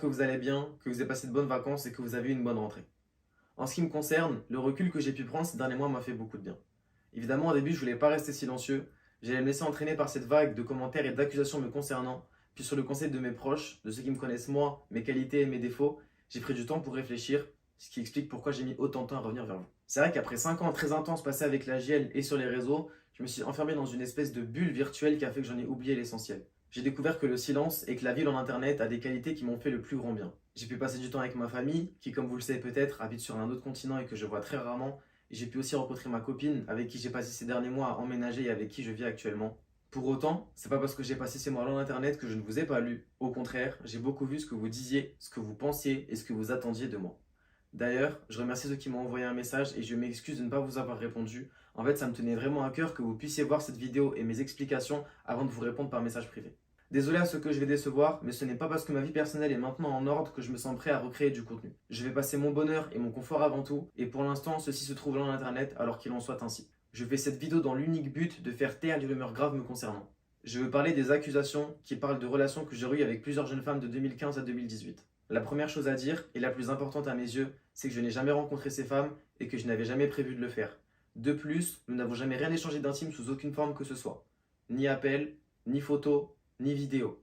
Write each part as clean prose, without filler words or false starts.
Que vous allez bien, que vous avez passé de bonnes vacances et que vous avez eu une bonne rentrée. En ce qui me concerne, le recul que j'ai pu prendre ces derniers mois m'a fait beaucoup de bien. Évidemment, au début, je voulais pas rester silencieux. J'allais me laisser entraîner par cette vague de commentaires et d'accusations me concernant. Puis sur le conseil de mes proches, de ceux qui me connaissent moi, mes qualités et mes défauts, j'ai pris du temps pour réfléchir, ce qui explique pourquoi j'ai mis autant de temps à revenir vers vous. C'est vrai qu'après 5 ans très intenses passés avec la GL et sur les réseaux, je me suis enfermé dans une espèce de bulle virtuelle qui a fait que j'en ai oublié l'essentiel. J'ai découvert que le silence et que la ville en internet a des qualités qui m'ont fait le plus grand bien. J'ai pu passer du temps avec ma famille, qui comme vous le savez peut-être, habite sur un autre continent et que je vois très rarement. Et j'ai pu aussi rencontrer ma copine, avec qui j'ai passé ces derniers mois à emménager et avec qui je vis actuellement. Pour autant, c'est pas parce que j'ai passé ces mois-là en internet que je ne vous ai pas lu. Au contraire, j'ai beaucoup vu ce que vous disiez, ce que vous pensiez et ce que vous attendiez de moi. D'ailleurs, je remercie ceux qui m'ont envoyé un message et je m'excuse de ne pas vous avoir répondu. En fait, ça me tenait vraiment à cœur que vous puissiez voir cette vidéo et mes explications avant de vous répondre par message privé. Désolé à ceux que je vais décevoir, mais ce n'est pas parce que ma vie personnelle est maintenant en ordre que je me sens prêt à recréer du contenu. Je vais passer mon bonheur et mon confort avant tout, et pour l'instant, ceci se trouve dans l'internet alors qu'il en soit ainsi. Je fais cette vidéo dans l'unique but de faire taire les rumeurs graves me concernant. Je veux parler des accusations qui parlent de relations que j'ai eues avec plusieurs jeunes femmes de 2015 à 2018. La première chose à dire, et la plus importante à mes yeux, c'est que je n'ai jamais rencontré ces femmes et que je n'avais jamais prévu de le faire. De plus, nous n'avons jamais rien échangé d'intime sous aucune forme que ce soit. Ni appel, ni photo, ni vidéo.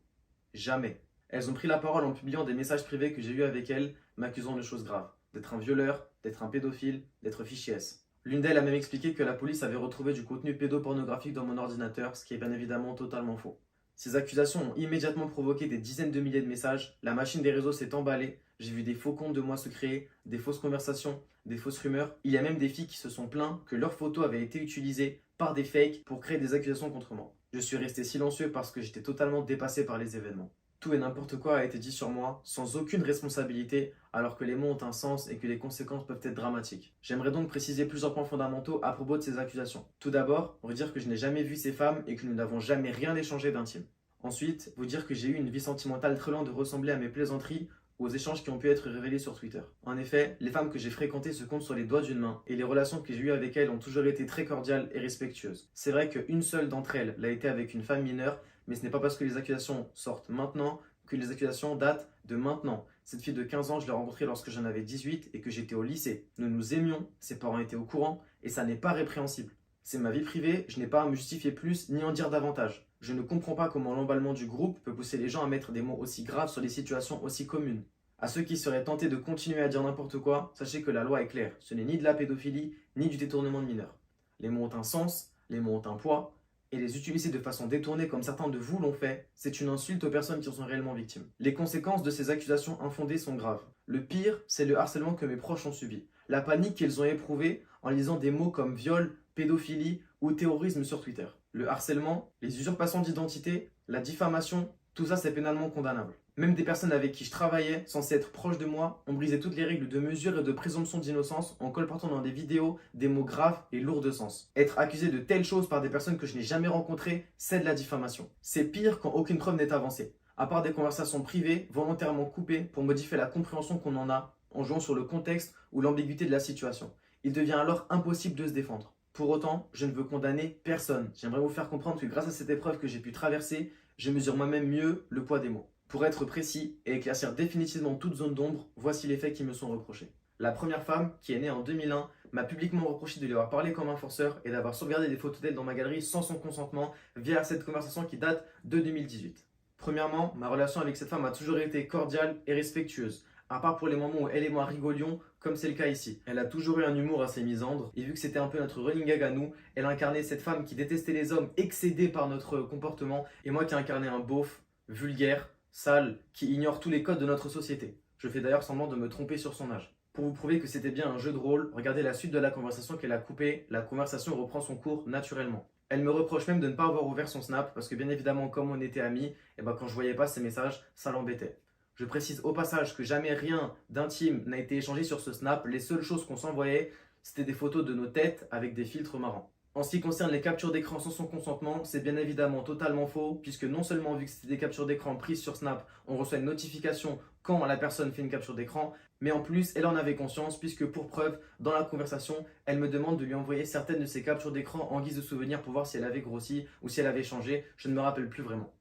Jamais. Elles ont pris la parole en publiant des messages privés que j'ai eus avec elles, m'accusant de choses graves. D'être un violeur, d'être un pédophile, d'être fiché S. L'une d'elles a même expliqué que la police avait retrouvé du contenu pédopornographique dans mon ordinateur, ce qui est bien évidemment totalement faux. Ces accusations ont immédiatement provoqué des dizaines de milliers de messages, la machine des réseaux s'est emballée, j'ai vu des faux comptes de moi se créer, des fausses conversations, des fausses rumeurs. Il y a même des filles qui se sont plaintes que leurs photos avaient été utilisées par des fakes pour créer des accusations contre moi. Je suis resté silencieux parce que j'étais totalement dépassé par les événements. Tout et n'importe quoi a été dit sur moi, sans aucune responsabilité, alors que les mots ont un sens et que les conséquences peuvent être dramatiques. J'aimerais donc préciser plusieurs points fondamentaux à propos de ces accusations. Tout d'abord, pour dire que je n'ai jamais vu ces femmes et que nous n'avons jamais rien échangé d'intime. Ensuite, vous dire que j'ai eu une vie sentimentale très loin de ressembler à mes plaisanteries ou aux échanges qui ont pu être révélés sur Twitter. En effet, les femmes que j'ai fréquentées se comptent sur les doigts d'une main et les relations que j'ai eues avec elles ont toujours été très cordiales et respectueuses. C'est vrai qu'une seule d'entre elles l'a été avec une femme mineure, mais ce n'est pas parce que les accusations sortent maintenant que les accusations datent de maintenant. Cette fille de 15 ans, je l'ai rencontrée lorsque j'en avais 18 et que j'étais au lycée. Nous nous aimions, ses parents étaient au courant et ça n'est pas répréhensible. C'est ma vie privée, je n'ai pas à me justifier plus ni en dire davantage. Je ne comprends pas comment l'emballement du groupe peut pousser les gens à mettre des mots aussi graves sur des situations aussi communes. À ceux qui seraient tentés de continuer à dire n'importe quoi, sachez que la loi est claire. Ce n'est ni de la pédophilie, ni du détournement de mineurs. Les mots ont un sens, les mots ont un poids, et les utiliser de façon détournée comme certains de vous l'ont fait, c'est une insulte aux personnes qui en sont réellement victimes. Les conséquences de ces accusations infondées sont graves. Le pire, c'est le harcèlement que mes proches ont subi. La panique qu'ils ont éprouvée en lisant des mots comme viol, pédophilie ou terrorisme sur Twitter. Le harcèlement, les usurpations d'identité, la diffamation, tout ça c'est pénalement condamnable. Même des personnes avec qui je travaillais, censées être proches de moi, ont brisé toutes les règles de mesure et de présomption d'innocence en colportant dans des vidéos des mots graves et lourds de sens. Être accusé de telles choses par des personnes que je n'ai jamais rencontrées, c'est de la diffamation. C'est pire quand aucune preuve n'est avancée, à part des conversations privées volontairement coupées pour modifier la compréhension qu'on en a en jouant sur le contexte ou l'ambiguïté de la situation. Il devient alors impossible de se défendre. Pour autant, je ne veux condamner personne. J'aimerais vous faire comprendre que grâce à cette épreuve que j'ai pu traverser, je mesure moi-même mieux le poids des mots. Pour être précis et éclaircir définitivement toute zone d'ombre, voici les faits qui me sont reprochés. La première femme, qui est née en 2001, m'a publiquement reproché de lui avoir parlé comme un forceur et d'avoir sauvegardé des photos d'elle dans ma galerie sans son consentement via cette conversation qui date de 2018. Premièrement, ma relation avec cette femme a toujours été cordiale et respectueuse, à part pour les moments où elle et moi rigolions, comme c'est le cas ici. Elle a toujours eu un humour assez misandre, et vu que c'était un peu notre running gag à nous, elle incarnait cette femme qui détestait les hommes, excédée par notre comportement, et moi qui incarnais un beauf, vulgaire, sale, qui ignore tous les codes de notre société. Je fais d'ailleurs semblant de me tromper sur son âge. Pour vous prouver que c'était bien un jeu de rôle, regardez la suite de la conversation qu'elle a coupée, la conversation reprend son cours naturellement. Elle me reproche même de ne pas avoir ouvert son Snap, parce que bien évidemment, comme on était amis, et quand je voyais pas ses messages, ça l'embêtait. Je précise au passage que jamais rien d'intime n'a été échangé sur ce Snap. Les seules choses qu'on s'envoyait, c'était des photos de nos têtes avec des filtres marrants. En ce qui concerne les captures d'écran sans son consentement, c'est bien évidemment totalement faux, puisque non seulement vu que c'était des captures d'écran prises sur Snap, on reçoit une notification quand la personne fait une capture d'écran, mais en plus, elle en avait conscience, puisque pour preuve, dans la conversation, elle me demande de lui envoyer certaines de ses captures d'écran en guise de souvenir pour voir si elle avait grossi ou si elle avait changé, je ne me rappelle plus vraiment.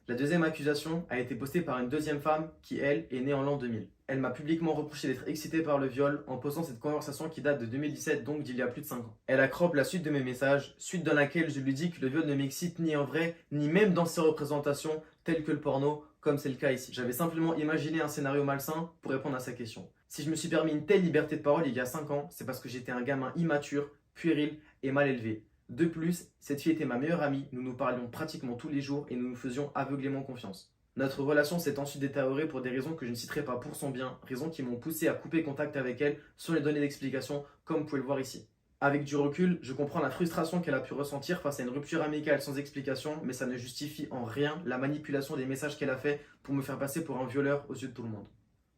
La deuxième accusation a été postée par une deuxième femme qui, elle, est née en l'an 2000. Elle m'a publiquement reproché d'être excitée par le viol en postant cette conversation qui date de 2017, donc d'il y a plus de 5 ans. Elle accrope la suite de mes messages, suite dans laquelle je lui dis que le viol ne m'excite ni en vrai, ni même dans ses représentations, telles que le porno, comme c'est le cas ici. J'avais simplement imaginé un scénario malsain pour répondre à sa question. Si je me suis permis une telle liberté de parole il y a 5 ans, c'est parce que j'étais un gamin immature, puéril et mal élevé. De plus, cette fille était ma meilleure amie, nous nous parlions pratiquement tous les jours et nous nous faisions aveuglément confiance. Notre relation s'est ensuite détériorée pour des raisons que je ne citerai pas pour son bien, raisons qui m'ont poussé à couper contact avec elle sans les donner d'explication, comme vous pouvez le voir ici. Avec du recul, je comprends la frustration qu'elle a pu ressentir face à une rupture amicale sans explication, mais ça ne justifie en rien la manipulation des messages qu'elle a fait pour me faire passer pour un violeur aux yeux de tout le monde.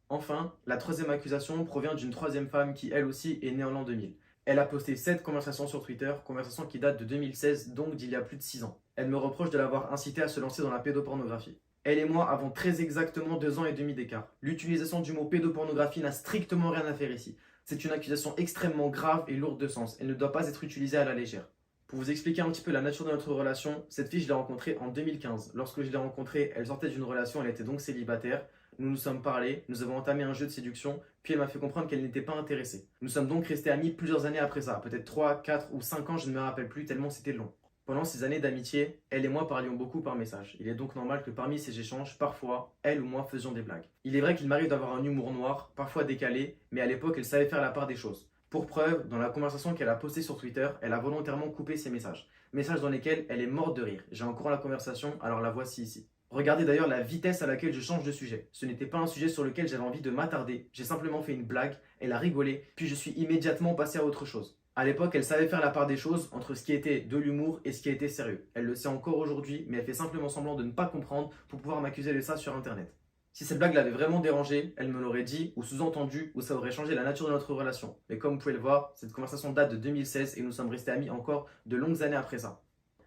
Enfin, la troisième accusation provient d'une troisième femme qui, elle aussi, est née en l'an 2000. Elle a posté 7 conversations sur Twitter, conversations qui datent de 2016, donc d'il y a plus de 6 ans. Elle me reproche de l'avoir incité à se lancer dans la pédopornographie. Elle et moi avons très exactement 2 ans et demi d'écart. L'utilisation du mot pédopornographie n'a strictement rien à faire ici. C'est une accusation extrêmement grave et lourde de sens. Elle ne doit pas être utilisée à la légère. Pour vous expliquer un petit peu la nature de notre relation, cette fille, je l'ai rencontrée en 2015. Lorsque je l'ai rencontrée, elle sortait d'une relation, elle était donc célibataire. Nous nous sommes parlé, nous avons entamé un jeu de séduction, puis elle m'a fait comprendre qu'elle n'était pas intéressée. Nous sommes donc restés amis plusieurs années après ça, peut-être 3, 4 ou 5 ans, je ne me rappelle plus tellement c'était long. Pendant ces années d'amitié, elle et moi parlions beaucoup par message. Il est donc normal que parmi ces échanges, parfois, elle ou moi faisions des blagues. Il est vrai qu'il m'arrive d'avoir un humour noir, parfois décalé, mais à l'époque elle savait faire la part des choses. Pour preuve, dans la conversation qu'elle a postée sur Twitter, elle a volontairement coupé ses messages. Messages dans lesquels elle est morte de rire. J'ai encore la conversation, alors la voici ici. Regardez d'ailleurs la vitesse à laquelle je change de sujet. Ce n'était pas un sujet sur lequel j'avais envie de m'attarder. J'ai simplement fait une blague, elle a rigolé, puis je suis immédiatement passé à autre chose. À l'époque, elle savait faire la part des choses entre ce qui était de l'humour et ce qui était sérieux. Elle le sait encore aujourd'hui, mais elle fait simplement semblant de ne pas comprendre pour pouvoir m'accuser de ça sur internet. Si cette blague l'avait vraiment dérangée, elle me l'aurait dit ou sous-entendu ou ça aurait changé la nature de notre relation. Mais comme vous pouvez le voir, cette conversation date de 2016 et nous sommes restés amis encore de longues années après ça.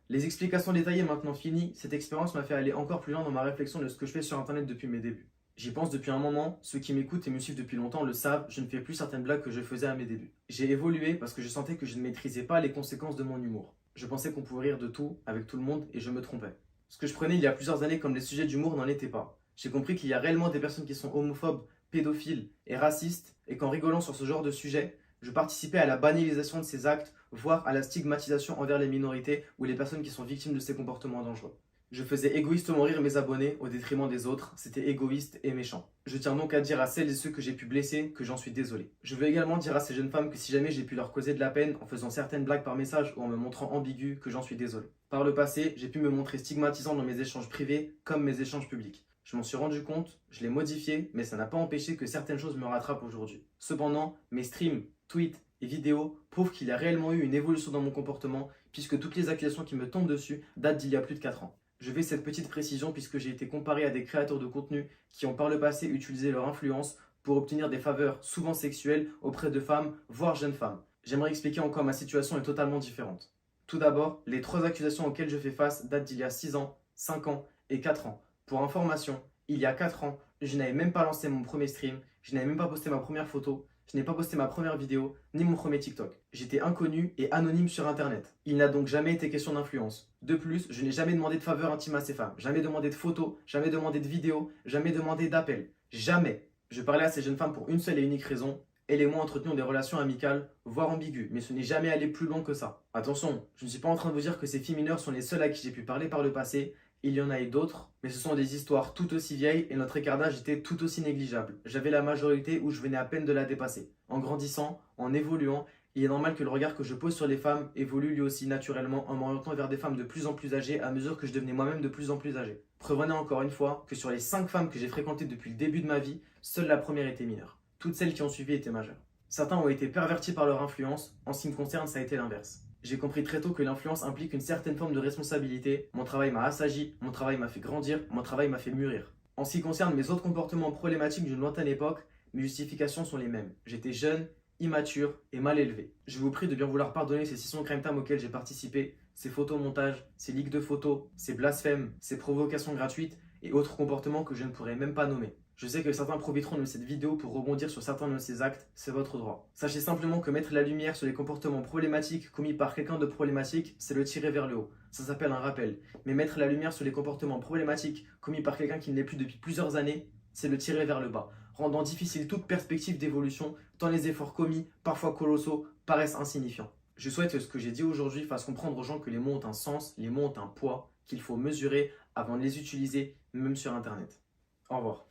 Les explications détaillées maintenant finies, cette expérience m'a fait aller encore plus loin dans ma réflexion de ce que je fais sur internet depuis mes débuts. J'y pense depuis un moment, ceux qui m'écoutent et me suivent depuis longtemps le savent, je ne fais plus certaines blagues que je faisais à mes débuts. J'ai évolué parce que je sentais que je ne maîtrisais pas les conséquences de mon humour. Je pensais qu'on pouvait rire de tout, avec tout le monde, et je me trompais. Ce que je prenais il y a plusieurs années comme des sujets d'humour n'en étaient pas. J'ai compris qu'il y a réellement des personnes qui sont homophobes, pédophiles et racistes, et qu'en rigolant sur ce genre de sujet, je participais à la banalisation de ces actes, voire à la stigmatisation envers les minorités ou les personnes qui sont victimes de ces comportements dangereux. Je faisais égoïstement rire mes abonnés au détriment des autres, c'était égoïste et méchant. Je tiens donc à dire à celles et ceux que j'ai pu blesser que j'en suis désolé. Je veux également dire à ces jeunes femmes que si jamais j'ai pu leur causer de la peine en faisant certaines blagues par message ou en me montrant ambigu, que j'en suis désolé. Par le passé, j'ai pu me montrer stigmatisant dans mes échanges privés comme mes échanges publics. Je m'en suis rendu compte, je l'ai modifié, mais ça n'a pas empêché que certaines choses me rattrapent aujourd'hui. Cependant, mes streams, tweets et vidéos prouvent qu'il y a réellement eu une évolution dans mon comportement puisque toutes les accusations qui me tombent dessus datent d'il y a plus de 4 ans. Je fais cette petite précision puisque j'ai été comparé à des créateurs de contenu qui ont par le passé utilisé leur influence pour obtenir des faveurs souvent sexuelles auprès de femmes, voire jeunes femmes. J'aimerais expliquer encore ma situation est totalement différente. Tout d'abord, les 3 accusations auxquelles je fais face datent d'il y a 6 ans, 5 ans et 4 ans. Pour information, il y a 4 ans, je n'avais même pas lancé mon premier stream, je n'avais même pas posté ma première photo, je n'ai pas posté ma première vidéo, ni mon premier TikTok. J'étais inconnu et anonyme sur internet. Il n'a donc jamais été question d'influence. De plus, je n'ai jamais demandé de faveur intime à ces femmes, jamais demandé de photos, jamais demandé de vidéos, jamais demandé d'appels. Jamais. Je parlais à ces jeunes femmes pour une seule et unique raison. Elle et moi entretenions des relations amicales, voire ambiguës, mais ce n'est jamais allé plus loin que ça. Attention, je ne suis pas en train de vous dire que ces filles mineures sont les seules à qui j'ai pu parler par le passé. Il y en a eu d'autres, mais ce sont des histoires tout aussi vieilles et notre écart d'âge était tout aussi négligeable. J'avais la majorité où je venais à peine de la dépasser. En grandissant, en évoluant, il est normal que le regard que je pose sur les femmes évolue lui aussi naturellement en m'orientant vers des femmes de plus en plus âgées à mesure que je devenais moi-même de plus en plus âgé. Preuve encore une fois que sur les 5 femmes que j'ai fréquentées depuis le début de ma vie, seule la première était mineure. Toutes celles qui ont suivi étaient majeures. Certains ont été pervertis par leur influence, en ce qui me concerne ça a été l'inverse. J'ai compris très tôt que l'influence implique une certaine forme de responsabilité. Mon travail m'a assagi, mon travail m'a fait grandir, mon travail m'a fait mûrir. En ce qui concerne mes autres comportements problématiques d'une lointaine époque, mes justifications sont les mêmes. J'étais jeune, immature et mal élevé. Je vous prie de bien vouloir pardonner ces 600 crime time auxquels j'ai participé, ces photomontages, ces leaks de photos, ces blasphèmes, ces provocations gratuites et autres comportements que je ne pourrais même pas nommer. Je sais que certains profiteront de cette vidéo pour rebondir sur certains de ces actes, c'est votre droit. Sachez simplement que mettre la lumière sur les comportements problématiques commis par quelqu'un de problématique, c'est le tirer vers le haut. Ça s'appelle un rappel. Mais mettre la lumière sur les comportements problématiques commis par quelqu'un qui ne l'est plus depuis plusieurs années, c'est le tirer vers le bas, rendant difficile toute perspective d'évolution, tant les efforts commis, parfois colossaux, paraissent insignifiants. Je souhaite que ce que j'ai dit aujourd'hui fasse comprendre aux gens que les mots ont un sens, les mots ont un poids, qu'il faut mesurer avant de les utiliser, même sur Internet. Au revoir.